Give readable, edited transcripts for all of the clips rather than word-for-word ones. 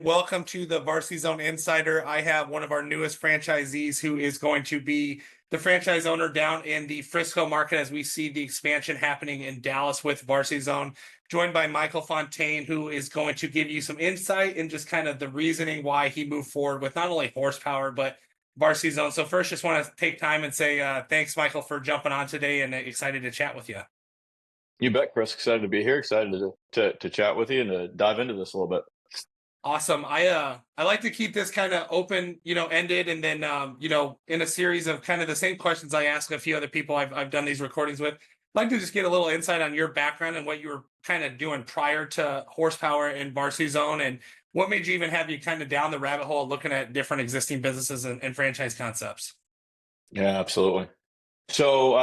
Welcome to the Varsity Zone Insider. I have one of our newest franchisees who is going to be the franchise owner down in the Frisco market as we see the expansion happening in Dallas with Varsity Zone, joined by Michael Fontaine, who is going to give you some insight and just kind of the reasoning why he moved forward with not only horsepower, but Varsity Zone. So first, just want to take time and say thanks, Michael, for jumping on today and excited to chat with you. You bet, Chris. Excited to be here. Excited to chat with you and to dive into this a little bit. Awesome. I like to keep this kind of open, ended, and then in a series of kind of the same questions I ask a few other people I've done these recordings with. I'd like to just get a little insight on your background and what you were kind of doing prior to horsepower and Varsity Zone, and what made you even have you kind of down the rabbit hole looking at different existing businesses and franchise concepts. Yeah, absolutely. So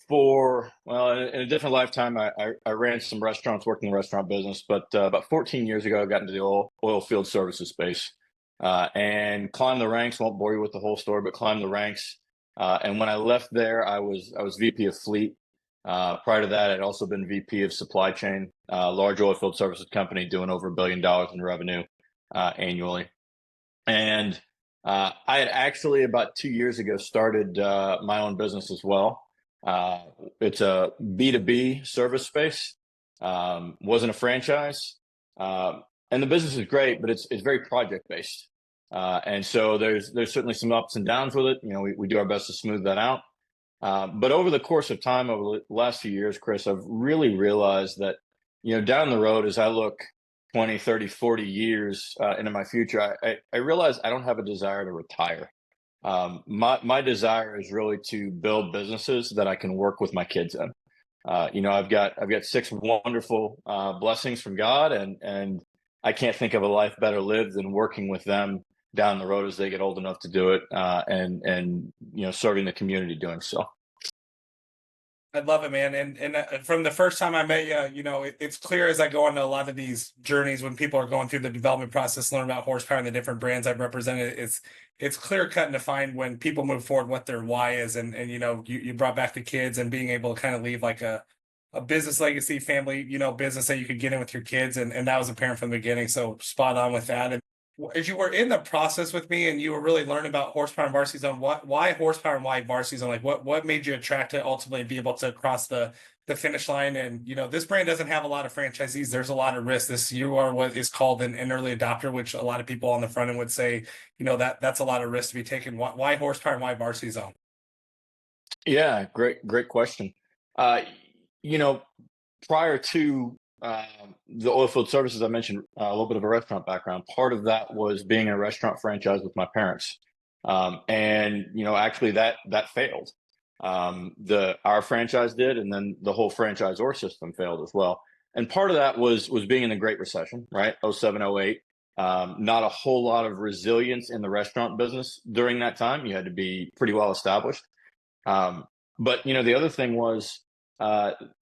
in a different lifetime, I ran some restaurants, worked in the restaurant business, but about 14 years ago, I got into the oil field services space and climbed the ranks. Won't bore you with the whole story, but climbed the ranks. And when I left there, I was VP of fleet. Prior to that, I'd also been VP of supply chain, large oil field services company doing over $1 billion in revenue annually. And I had actually about 2 years ago started my own business as well. It's a B2B service space. Wasn't a franchise, and the business is great, but it's very project based, and so there's certainly some ups and downs with it. We do our best to smooth that out. But over the course of time, over the last few years, Chris, I've really realized that down the road, as I look 20, 30, 40 years into my future, I realize I don't have a desire to retire. My desire is really to build businesses that I can work with my kids in. I've got six wonderful blessings from God, and I can't think of a life better lived than working with them down the road as they get old enough to do it, and serving the community doing so. I love it, man. And from the first time I met you, it's clear as I go into a lot of these journeys when people are going through the development process, learn about horsepower and the different brands I've represented. It's clear cut and defined when people move forward what their why is, and you brought back the kids and being able to kind of leave like a business legacy, family, business that you could get in with your kids, and that was apparent from the beginning. So spot on with that. And as you were in the process with me and you were really learning about horsepower and Varsity Zone, why horsepower and why Varsity Zone? Like what made you attracted to ultimately be able to cross the finish line? And this brand doesn't have a lot of franchisees. There's a lot of risk. You are what is called an early adopter, which a lot of people on the front end would say, that's a lot of risk to be taken. Why horsepower and why Varsity Zone? Yeah, great question. Uh, you know, Prior to the oil field services, I mentioned a little bit of a restaurant background. Part of that was being in a restaurant franchise with my parents, and actually that failed. Our franchise did, and then the whole franchisor system failed as well. And part of that was being in the Great Recession, right? '07, '08. Not a whole lot of resilience in the restaurant business during that time. You had to be pretty well established. But the other thing was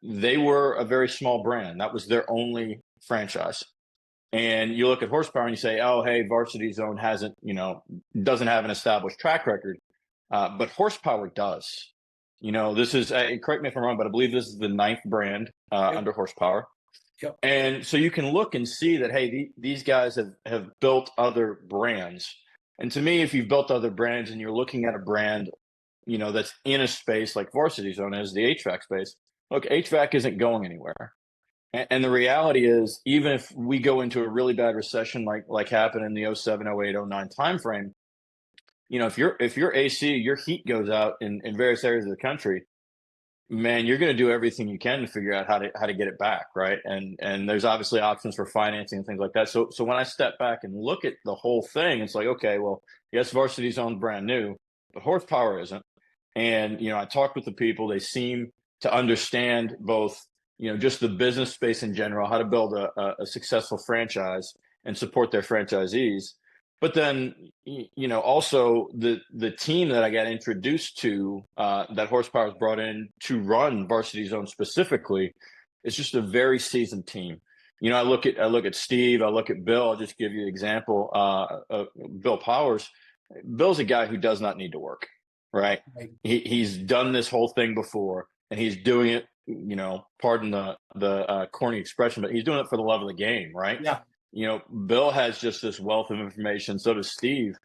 they were a very small brand. That was their only franchise. And you look at horsepower and you say, oh, hey, Varsity Zone doesn't have an established track record, but horsepower does. This is, correct me if I'm wrong, but I believe this is the ninth brand Yep. under horsepower. Yep. And so you can look and see that, hey, these guys have built other brands. And to me, if you've built other brands and you're looking at a brand, that's in a space like Varsity Zone is the HVAC space. Look, HVAC isn't going anywhere. And the reality is, even if we go into a really bad recession like happened in the '07, '08, '09 timeframe, if your AC, your heat goes out in various areas of the country, man, you're going to do everything you can to figure out how to get it back, right? And there's obviously options for financing and things like that. So when I step back and look at the whole thing, it's like, okay, well, yes, Varsity Zone's brand new, but horsepower isn't. And I talked with the people; they seem to understand both, just the business space in general, how to build a successful franchise and support their franchisees. But then, also the team that I got introduced to, that horsepower is brought in to run Varsity Zone specifically, is just a very seasoned team. I look at Steve, I look at Bill. I'll just give you an example. Bill Powers. Bill's a guy who does not need to work, right? Right. He's done this whole thing before, and he's doing it. Pardon the corny expression, but he's doing it for the love of the game, right? Yeah. Bill has just this wealth of information. So does Steve.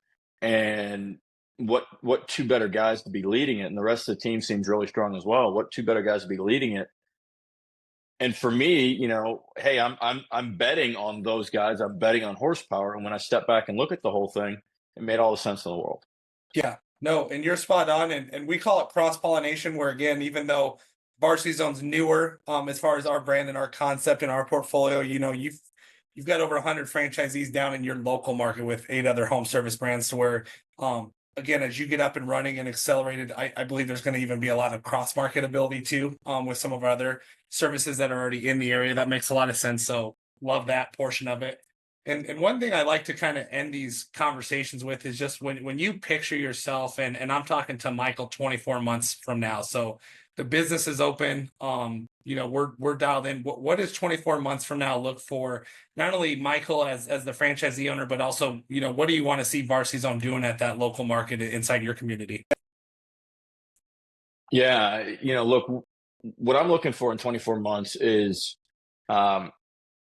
And what two better guys to be leading it? And the rest of the team seems really strong as well. What two better guys to be leading it? And for me, hey, I'm betting on those guys. I'm betting on horsepower. And when I step back and look at the whole thing, it made all the sense in the world. Yeah, no, and you're spot on, and we call it cross pollination. Where again, even though Varsity Zone's newer, as far as our brand and our concept and our portfolio, you've got over 100 franchisees down in your local market with 8 other home service brands. To where, again, as you get up and running and accelerated, I believe there's going to even be a lot of cross marketability too, with some of our other services that are already in the area. That makes a lot of sense. So love that portion of it. And one thing I like to kind of end these conversations with is just when you picture yourself, and I'm talking to Michael 24 months from now. So the business is open. We're dialed in. What does 24 months from now look for? Not only Michael as the franchisee owner, but also, what do you want to see Varsity Zone doing at that local market inside your community? Yeah, look, what I'm looking for in 24 months is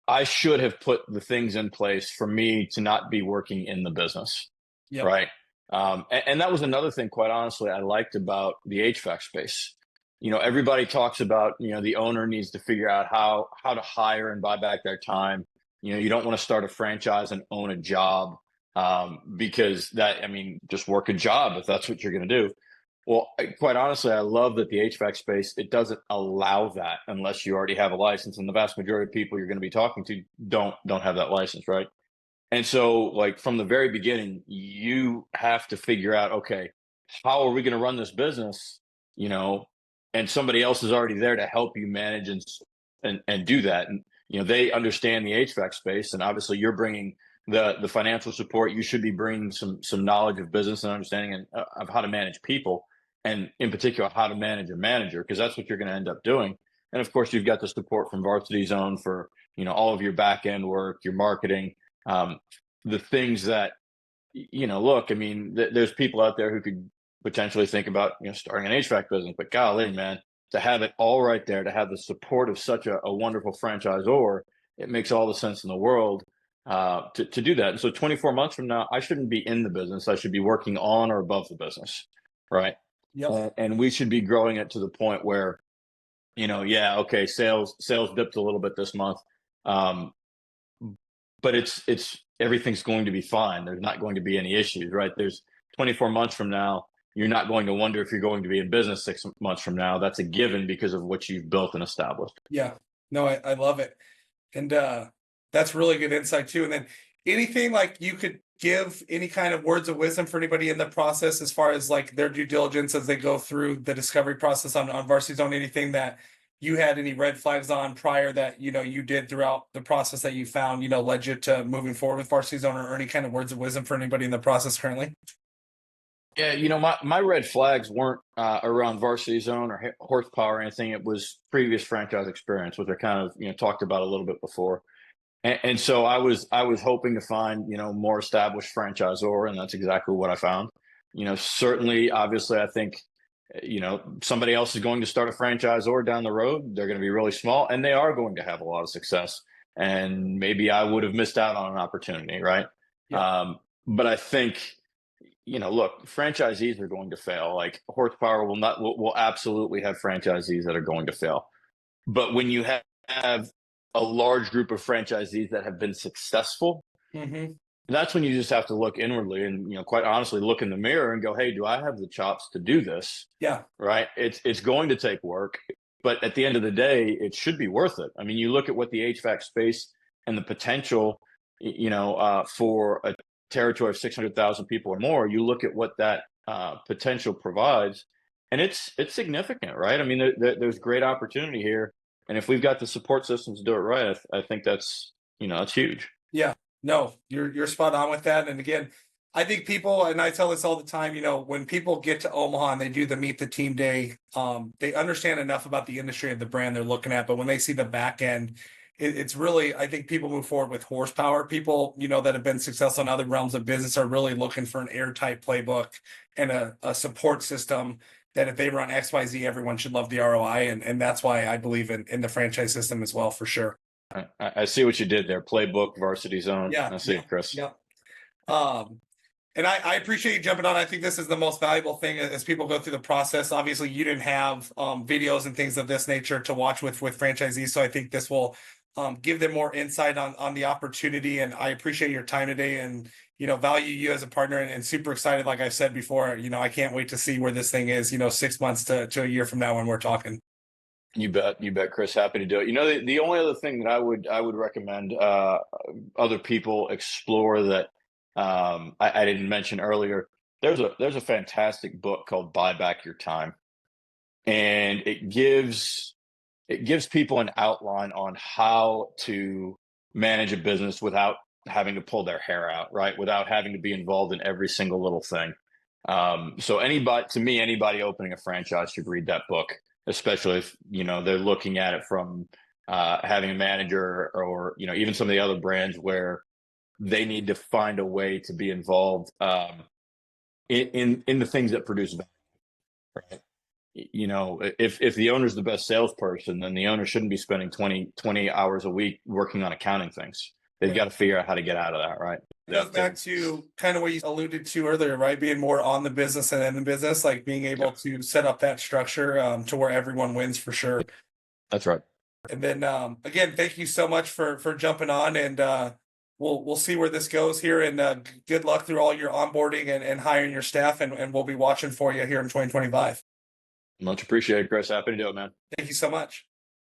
I should have put the things in place for me to not be working in the business, Yep. right? And that was another thing, quite honestly, I liked about the HVAC space. Everybody talks about, the owner needs to figure out how to hire and buy back their time. You don't want to start a franchise and own a job, because just work a job if that's what you're going to do. Well, quite honestly, I love that the HVAC space, it doesn't allow that unless you already have a license, and the vast majority of people you're going to be talking to don't have that license, right? And so, like, from the very beginning, you have to figure out, okay, how are we going to run this business? You know, and somebody else is already there to help you manage and do that. And they understand the HVAC space, and obviously, you're bringing the financial support. You should be bringing some knowledge of business and understanding of how to manage people, and in particular, how to manage a manager, because that's what you're going to end up doing. And of course, you've got the support from Varsity Zone for all of your back end work, your marketing, um, the things that look. I mean, there's people out there who could potentially think about starting an HVAC business, but golly, man, to have it all right there, to have the support of such a wonderful franchisor, it makes all the sense in the world to do that. And so 24 months from now, I shouldn't be in the business. I should be working on or above the business, right? Yep. And we should be growing it to the point where, yeah, okay, sales dipped a little bit this month, um, but it's everything's going to be fine. There's not going to be any issues, right? There's 24 months from now, you're not going to wonder if you're going to be in business 6 months from now. That's a given because of what you've built and established. Yeah. No, I love it. And that's really good insight too. And then anything like you could give any kind of words of wisdom for anybody in the process as far as like their due diligence as they go through the discovery process on Varsity Zone, anything that you had any red flags on prior that you did throughout the process that you found led you to moving forward with Varsity Zone, or any kind of words of wisdom for anybody in the process currently? Yeah, my red flags weren't around Varsity Zone or horsepower or anything. It was previous franchise experience, which I kind of talked about a little bit before. And so I was hoping to find more established franchisor, and that's exactly what I found. Certainly, obviously, I think somebody else is going to start a franchisor down the road. They're going to be really small, and they are going to have a lot of success. And maybe I would have missed out on an opportunity, right? Yeah. But I think look, franchisees are going to fail. Like horsepower will absolutely have franchisees that are going to fail. But when you have a large group of franchisees that have been successful, Mm-hmm. that's when you just have to look inwardly and quite honestly look in the mirror and go, hey, do I have the chops to do this? Yeah. Right? It's going to take work, but at the end of the day, it should be worth it. I mean, you look at what the HVAC space and the potential, for a territory of 600,000 people or more. You look at what that potential provides, and it's significant, right? I mean, there's great opportunity here, and if we've got the support systems to do it right, I think that's that's huge. Yeah, no, you're spot on with that. And again, I think people, and I tell this all the time, when people get to Omaha and they do the meet the team day, they understand enough about the industry of the brand they're looking at. But when they see the back end, it's really, I think people move forward with horsepower. People, that have been successful in other realms of business are really looking for an airtight playbook and a support system that if they run XYZ, everyone should love the ROI. And that's why I believe in the franchise system as well, for sure. I see what you did there. Playbook, Varsity Zone. Yeah, I see yeah, it, Chris. yeah. Um, and I appreciate you jumping on. I think this is the most valuable thing as people go through the process. Obviously, you didn't have videos and things of this nature to watch with franchisees, so I think this will give them more insight on the opportunity. And I appreciate your time today, and value you as a partner, and super excited. Like I said before, I can't wait to see where this thing is. 6 months to a year from now when we're talking. You bet, Chris. Happy to do it. The only other thing that I would recommend other people explore that I didn't mention earlier. There's a fantastic book called Buy Back Your Time, and it gives people an outline on how to manage a business without having to pull their hair out, right? Without having to be involved in every single little thing. So anybody opening a franchise should read that book, especially if they're looking at it from having a manager, or even some of the other brands where they need to find a way to be involved in the things that produce value. Right? If the owner's the best salesperson, then the owner shouldn't be spending 20 hours a week working on accounting things. They've got to figure out how to get out of that, right? It goes back to kind of what you alluded to earlier, right? Being more on the business and in the business, like being able to set up that structure to where everyone wins for sure. That's right. And then again, thank you so much for jumping on, and we'll see where this goes here, and good luck through all your onboarding and hiring your staff, and we'll be watching for you here in 2025. Much appreciated, Chris. Happy to do it, man. Thank you so much.